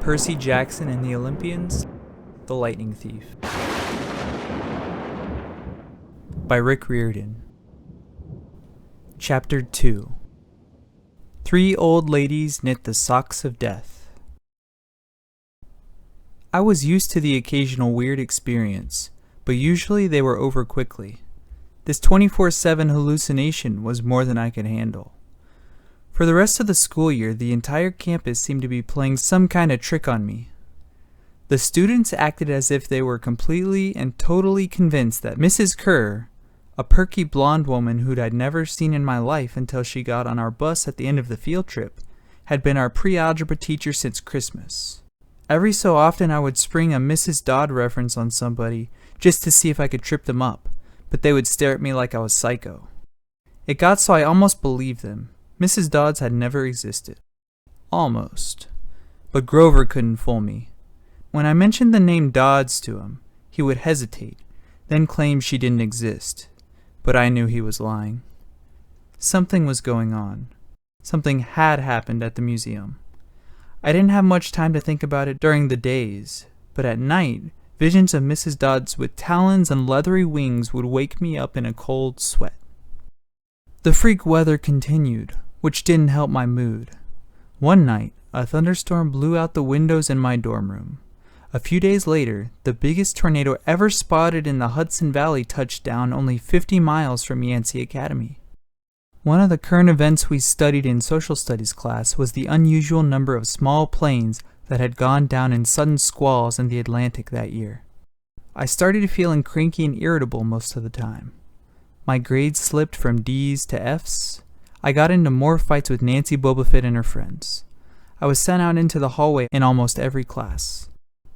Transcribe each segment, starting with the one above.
Percy Jackson and the Olympians, The Lightning Thief. By Riordan. Chapter 2. 3 old ladies knit the socks of death. I was used to the occasional weird experience, but usually they were over quickly. This 24/7 hallucination was more than I could handle. For the rest of the school year, the entire campus seemed to be playing some kind of trick on me. The students acted as if they were completely and totally convinced that Mrs. Kerr, a perky blonde woman who I'd never seen in my life until she got on our bus at the end of the field trip, had been our pre-algebra teacher since Christmas. Every so often I would spring a Mrs. Dodd reference on somebody just to see if I could trip them up, but they would stare at me like I was psycho. It got so I almost believed them. Mrs. Dodds had never existed. Almost. But Grover couldn't fool me. When I mentioned the name Dodds to him, he would hesitate, then claim she didn't exist. But I knew he was lying. Something was going on. Something had happened at the museum. I didn't have much time to think about it during the days, but at night, visions of Mrs. Dodds with talons and leathery wings would wake me up in a cold sweat. The freak weather continued, which didn't help my mood. One night, a thunderstorm blew out the windows in my dorm room. A few days later, the biggest tornado ever spotted in the Hudson Valley touched down only 50 miles from Yancy Academy. One of the current events we studied in social studies class was the unusual number of small planes that had gone down in sudden squalls in the Atlantic that year. I started feeling cranky and irritable most of the time. My grades slipped from D's to F's. I got into more fights with Nancy Bobofit and her friends. I was sent out into the hallway in almost every class.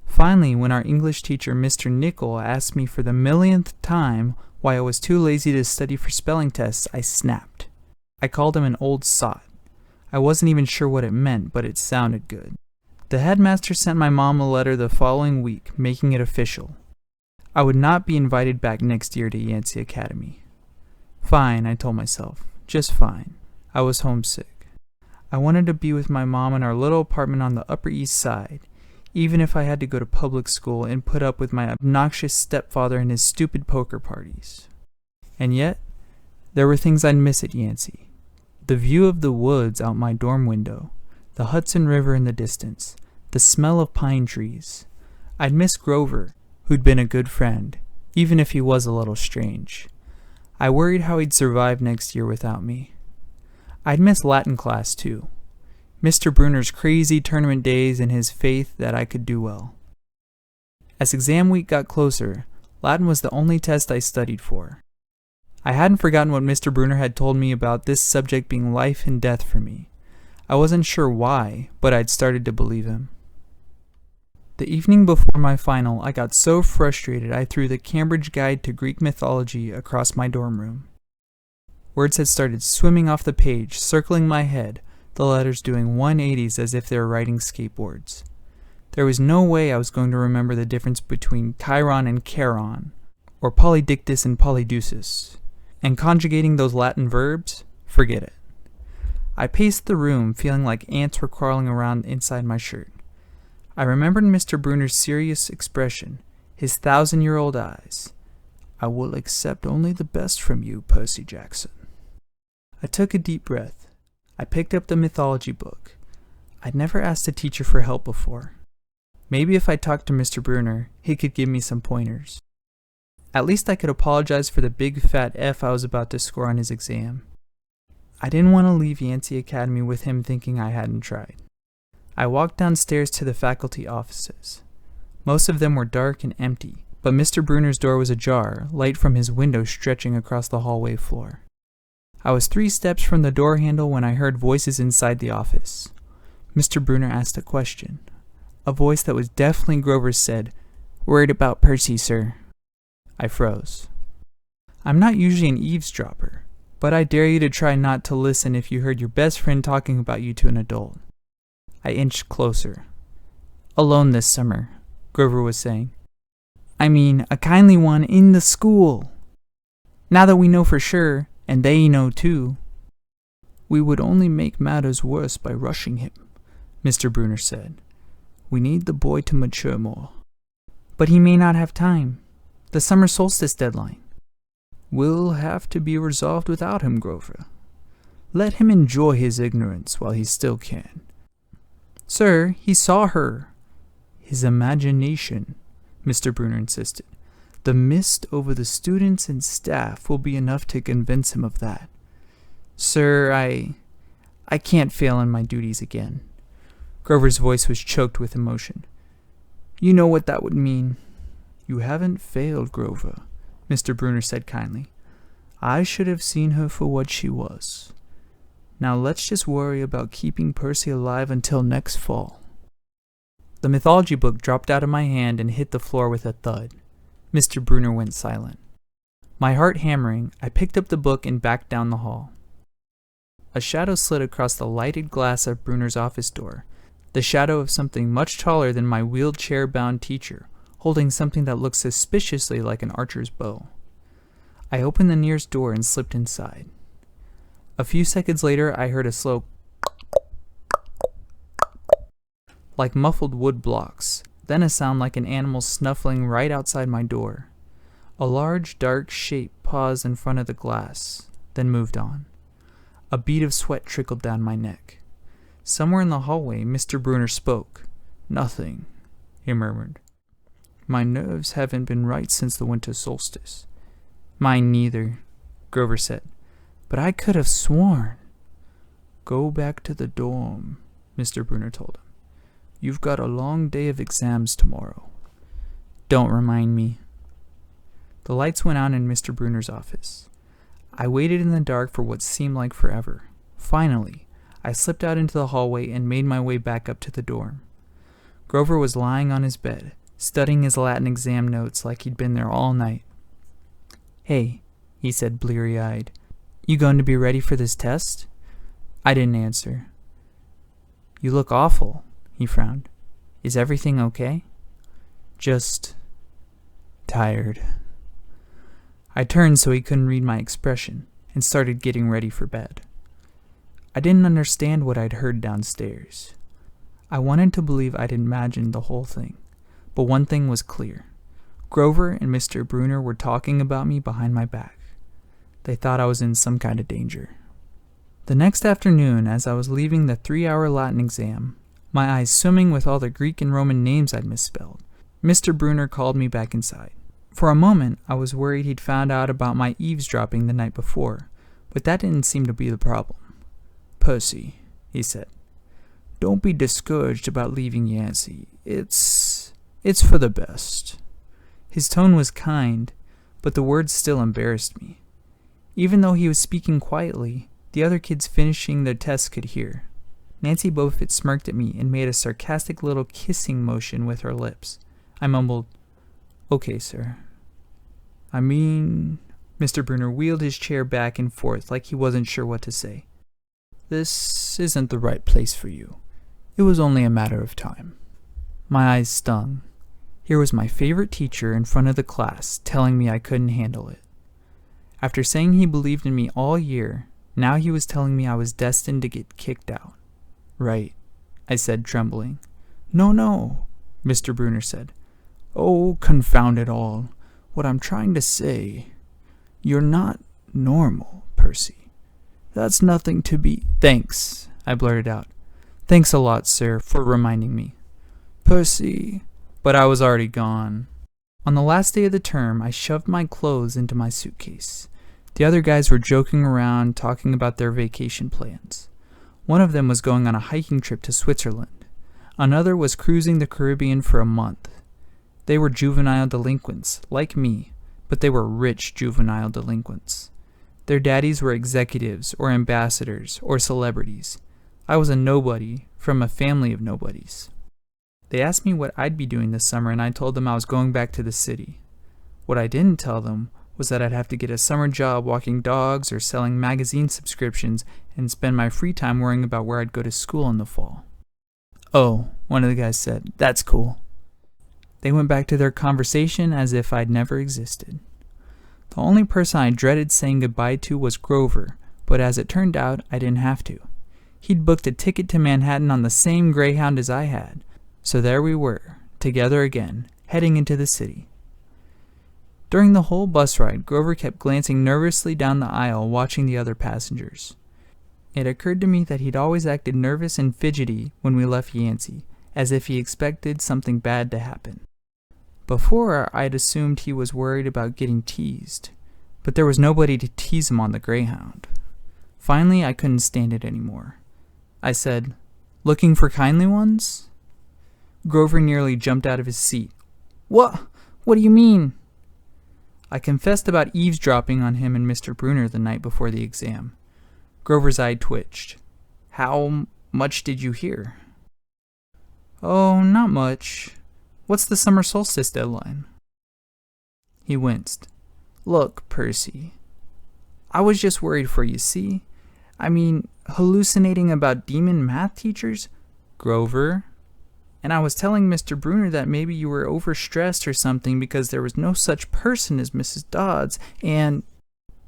Finally, when our English teacher, Mr. Nickel, asked me for the millionth time why I was too lazy to study for spelling tests, I snapped. I called him an old sot. I wasn't even sure what it meant, but it sounded good. The headmaster sent my mom a letter the following week, making it official. I would not be invited back next year to Yancy Academy. Fine, I told myself. Just fine. I was homesick. I wanted to be with my mom in our little apartment on the Upper East Side, even if I had to go to public school and put up with my obnoxious stepfather and his stupid poker parties. And yet, there were things I'd miss at Yancy. The view of the woods out my dorm window, the Hudson River in the distance, the smell of pine trees. I'd miss Grover, who'd been a good friend, even if he was a little strange. I worried how he'd survive next year without me. I'd miss Latin class, too. Mr. Bruner's crazy tournament days and his faith that I could do well. As exam week got closer, Latin was the only test I studied for. I hadn't forgotten what Mr. Bruner had told me about this subject being life and death for me. I wasn't sure why, but I'd started to believe him. The evening before my final, I got so frustrated I threw the Cambridge Guide to Greek Mythology across my dorm room. Words had started swimming off the page, circling my head, the letters doing 180s as if they were riding skateboards. There was no way I was going to remember the difference between Chiron and Charon, or Polydictus and Polydeuces. And conjugating those Latin verbs? Forget it. I paced the room, feeling like ants were crawling around inside my shirt. I remembered Mr. Bruner's serious expression, his 1,000-year-old eyes. I will accept only the best from you, Percy Jackson. I took a deep breath. I picked up the mythology book. I'd never asked a teacher for help before. Maybe if I talked to Mr. Bruner, he could give me some pointers. At least I could apologize for the big fat F I was about to score on his exam. I didn't want to leave Yancy Academy with him thinking I hadn't tried. I walked downstairs to the faculty offices. Most of them were dark and empty, but Mr. Bruner's door was ajar, light from his window stretching across the hallway floor. I was 3 steps from the door handle when I heard voices inside the office. Mr. Bruner asked a question. A voice that was definitely Grover's said, "Worried about Percy, sir." I froze. I'm not usually an eavesdropper, but I dare you to try not to listen if you heard your best friend talking about you to an adult. I inched closer. "Alone this summer," Grover was saying. "I mean, a kindly one in the school. Now that we know for sure, and they know too." "We would only make matters worse by rushing him," Mr. Bruner said. We need the boy to mature more. But he may not have time. The summer solstice deadline will have to be resolved without him, Grover. Let him enjoy his ignorance while he still can. Sir, he saw her. His imagination, Mr. Brunner insisted. The mist over the students and staff will be enough to convince him of that. Sir, I can't fail in my duties again. Grover's voice was choked with emotion. You know what that would mean. You haven't failed, Grover, Mr. Brunner said kindly. I should have seen her for what she was. Now let's just worry about keeping Percy alive until next fall. The mythology book dropped out of my hand and hit the floor with a thud. Mr. Brunner went silent. My heart hammering, I picked up the book and backed down the hall. A shadow slid across the lighted glass of Brunner's office door, the shadow of something much taller than my wheelchair-bound teacher, holding something that looked suspiciously like an archer's bow. I opened the nearest door and slipped inside. A few seconds later, I heard a slow like muffled wood blocks, then a sound like an animal snuffling right outside my door. A large, dark shape paused in front of the glass, then moved on. A bead of sweat trickled down my neck. Somewhere in the hallway, Mr. Brunner spoke. Nothing, he murmured. My nerves haven't been right since the winter solstice. Mine neither, Grover said. But I could have sworn. Go back to the dorm, Mr. Brunner told him. You've got a long day of exams tomorrow. Don't remind me. The lights went out in Mr. Brunner's office. I waited in the dark for what seemed like forever. Finally, I slipped out into the hallway and made my way back up to the dorm. Grover was lying on his bed, studying his Latin exam notes like he'd been there all night. Hey, he said bleary-eyed. You going to be ready for this test? I didn't answer. You look awful, he frowned. Is everything okay? Just tired. I turned so he couldn't read my expression and started getting ready for bed. I didn't understand what I'd heard downstairs. I wanted to believe I'd imagined the whole thing, but one thing was clear. Grover and Mr. Brunner were talking about me behind my back. They thought I was in some kind of danger. The next afternoon, as I was leaving the 3-hour Latin exam, my eyes swimming with all the Greek and Roman names I'd misspelled, Mr. Brunner called me back inside. For a moment, I was worried he'd found out about my eavesdropping the night before, but that didn't seem to be the problem. Percy, he said, don't be discouraged about leaving Yancy. It's for the best. His tone was kind, but the words still embarrassed me. Even though he was speaking quietly, the other kids finishing their tests could hear. Nancy Beaufort smirked at me and made a sarcastic little kissing motion with her lips. I mumbled, Okay, sir. Mr. Brunner wheeled his chair back and forth like he wasn't sure what to say. This isn't the right place for you. It was only a matter of time. My eyes stung. Here was my favorite teacher in front of the class telling me I couldn't handle it. After saying he believed in me all year, now he was telling me I was destined to get kicked out. Right, I said, trembling. No, Mr. Brunner said. Oh, confound it all. What I'm trying to say, you're not normal, Percy. That's nothing to be... Thanks, I blurted out. Thanks a lot, sir, for reminding me. Percy... But I was already gone. On the last day of the term, I shoved my clothes into my suitcase. The other guys were joking around, talking about their vacation plans. One of them was going on a hiking trip to Switzerland. Another was cruising the Caribbean for a month. They were juvenile delinquents, like me, but they were rich juvenile delinquents. Their daddies were executives or ambassadors or celebrities. I was a nobody from a family of nobodies. They asked me what I'd be doing this summer, and I told them I was going back to the city. What I didn't tell them was that I'd have to get a summer job walking dogs or selling magazine subscriptions and spend my free time worrying about where I'd go to school in the fall. Oh, one of the guys said, that's cool. They went back to their conversation as if I'd never existed. The only person I dreaded saying goodbye to was Grover, but as it turned out, I didn't have to. He'd booked a ticket to Manhattan on the same Greyhound as I had. So there we were, together again, heading into the city. During the whole bus ride, Grover kept glancing nervously down the aisle, watching the other passengers. It occurred to me that he'd always acted nervous and fidgety when we left Yancy, as if he expected something bad to happen. Before, I'd assumed he was worried about getting teased, but there was nobody to tease him on the Greyhound. Finally, I couldn't stand it anymore. I said, "Looking for kindly ones?" Grover nearly jumped out of his seat. What do you mean?" I confessed about eavesdropping on him and Mr. Bruner the night before the exam. Grover's eye twitched. "How much did you hear?" "Oh, not much. What's the summer solstice deadline?" He winced. "Look, Percy, I was just worried for you, see? I mean, hallucinating about demon math teachers? Grover. And I was telling Mr. Bruner that maybe you were overstressed or something because there was no such person as Mrs. Dodds, and...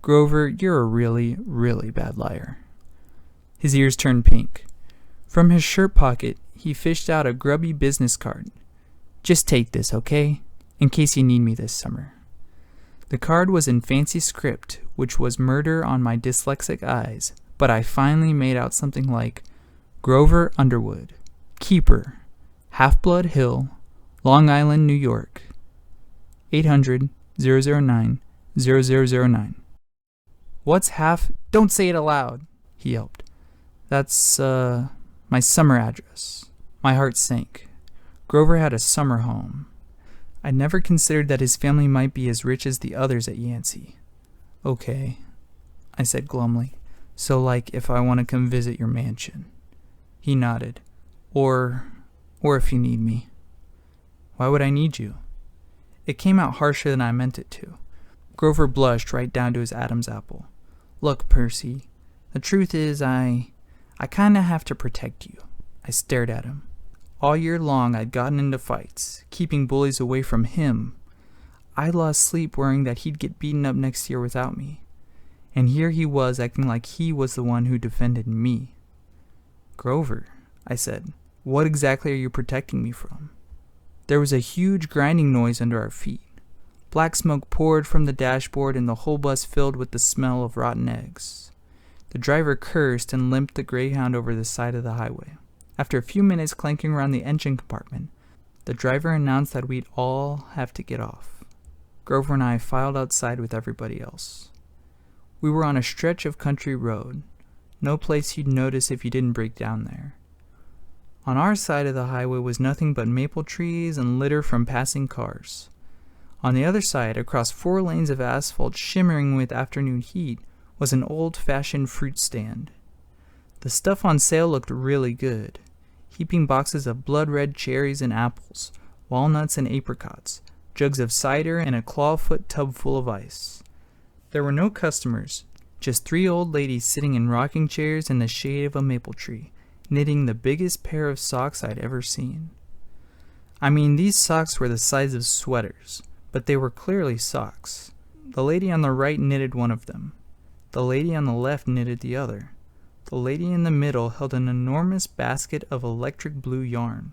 Grover, you're a really, really bad liar." His ears turned pink. From his shirt pocket, he fished out a grubby business card. "Just take this, okay? In case you need me this summer." The card was in fancy script, which was murder on my dyslexic eyes, but I finally made out something like Grover Underwood, Keeper, Half-Blood Hill, Long Island, New York, 800-009-0009. "What's half—" "Don't say it aloud," he yelped. "That's, my summer address." My heart sank. Grover had a summer home. I'd never considered that his family might be as rich as the others at Yancy. "Okay," I said glumly. "So, like, if I want to come visit your mansion." He nodded. Or if you need me." "Why would I need you?" It came out harsher than I meant it to. Grover blushed right down to his Adam's apple. "Look, Percy, the truth is I kinda have to protect you." I stared at him. All year long I'd gotten into fights, keeping bullies away from him. I lost sleep worrying that he'd get beaten up next year without me. And here he was acting like he was the one who defended me. "Grover," I said, "what exactly are you protecting me from?" There was a huge grinding noise under our feet. Black smoke poured from the dashboard and the whole bus filled with the smell of rotten eggs. The driver cursed and limped the Greyhound over the side of the highway. After a few minutes clanking around the engine compartment, the driver announced that we'd all have to get off. Grover and I filed outside with everybody else. We were on a stretch of country road, no place you'd notice if you didn't break down there. On our side of the highway was nothing but maple trees and litter from passing cars. On the other side, across 4 lanes of asphalt shimmering with afternoon heat, was an old-fashioned fruit stand. The stuff on sale looked really good. Heaping boxes of blood-red cherries and apples, walnuts and apricots, jugs of cider, and a clawfoot tub full of ice. There were no customers, just 3 old ladies sitting in rocking chairs in the shade of a maple tree, knitting the biggest pair of socks I'd ever seen. I mean, these socks were the size of sweaters, but they were clearly socks. The lady on the right knitted one of them. The lady on the left knitted the other. The lady in the middle held an enormous basket of electric blue yarn.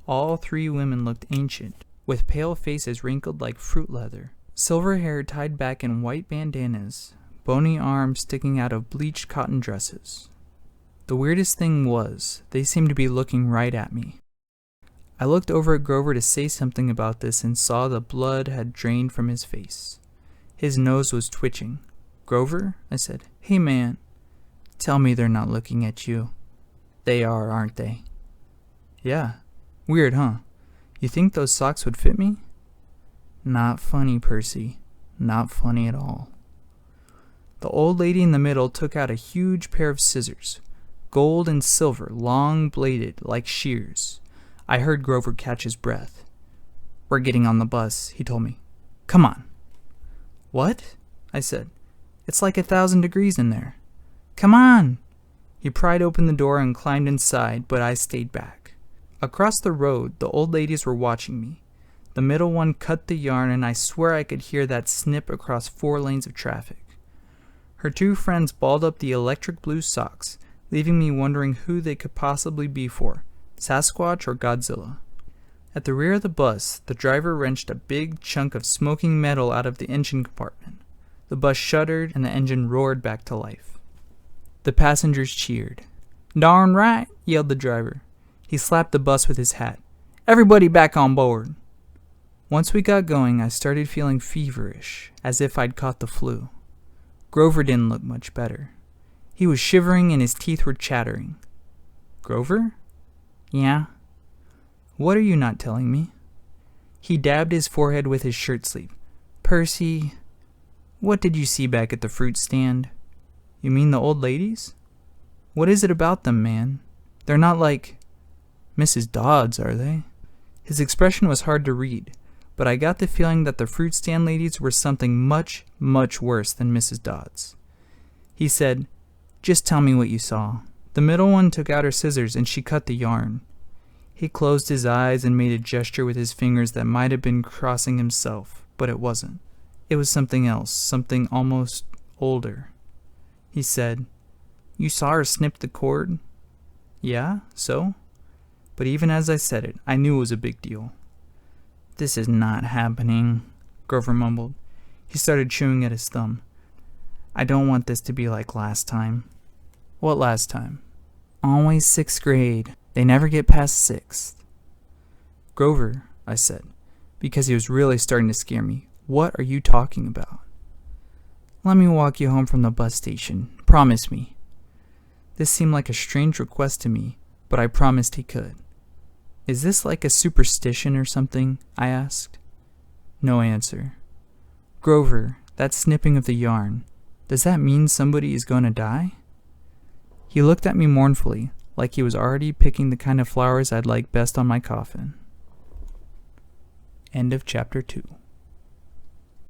All 3 women looked ancient, with pale faces wrinkled like fruit leather, silver hair tied back in white bandanas, bony arms sticking out of bleached cotton dresses. The weirdest thing was, they seemed to be looking right at me. I looked over at Grover to say something about this and saw the blood had drained from his face. His nose was twitching. "Grover," I said, "Hey man, tell me they're not looking at you." "They are, aren't they?" "Yeah. Weird, huh? You think those socks would fit me?" "Not funny, Percy. Not funny at all." The old lady in the middle took out a huge pair of scissors, gold and silver, long-bladed, like shears. I heard Grover catch his breath. "We're getting on the bus," he told me. "Come on." "What?" I said. "It's like 1,000 degrees in there." "Come on!" He pried open the door and climbed inside, but I stayed back. Across the road, the old ladies were watching me. The middle one cut the yarn, and I swear I could hear that snip across 4 lanes of traffic. Her 2 friends balled up the electric blue socks, leaving me wondering who they could possibly be for. Sasquatch or Godzilla? At the rear of the bus, the driver wrenched a big chunk of smoking metal out of the engine compartment. The bus shuddered and the engine roared back to life. The passengers cheered. "Darn right," yelled the driver. He slapped the bus with his hat. "Everybody back on board." Once we got going, I started feeling feverish, as if I'd caught the flu. Grover didn't look much better. He was shivering and his teeth were chattering. "Grover?" "Yeah." "What are you not telling me?" He dabbed his forehead with his shirt sleeve. "Percy, what did you see back at the fruit stand?" "You mean the old ladies?" "What is it about them, man? They're not like Mrs. Dodds, are they?" His expression was hard to read, but I got the feeling that the fruit stand ladies were something much, much worse than Mrs. Dodds. He said, "Just tell me what you saw." The middle one took out her scissors and she cut the yarn. He closed his eyes and made a gesture with his fingers that might have been crossing himself, but it wasn't. It was something else, something almost older. He said, "You saw her snip the cord?" "Yeah, so?" But even as I said it, I knew it was a big deal. "This is not happening," Grover mumbled. He started chewing at his thumb. "I don't want this to be like last time." "What last time?" "Always 6th grade. They never get past 6th. "Grover," I said, because he was really starting to scare me, "what are you talking about?" "Let me walk you home from the bus station. Promise me." This seemed like a strange request to me, but I promised he could. "Is this like a superstition or something?" I asked. No answer. "Grover, that snipping of the yarn, does that mean somebody is going to die?" He looked at me mournfully, like he was already picking the kind of flowers I'd like best on my coffin. End of chapter 2.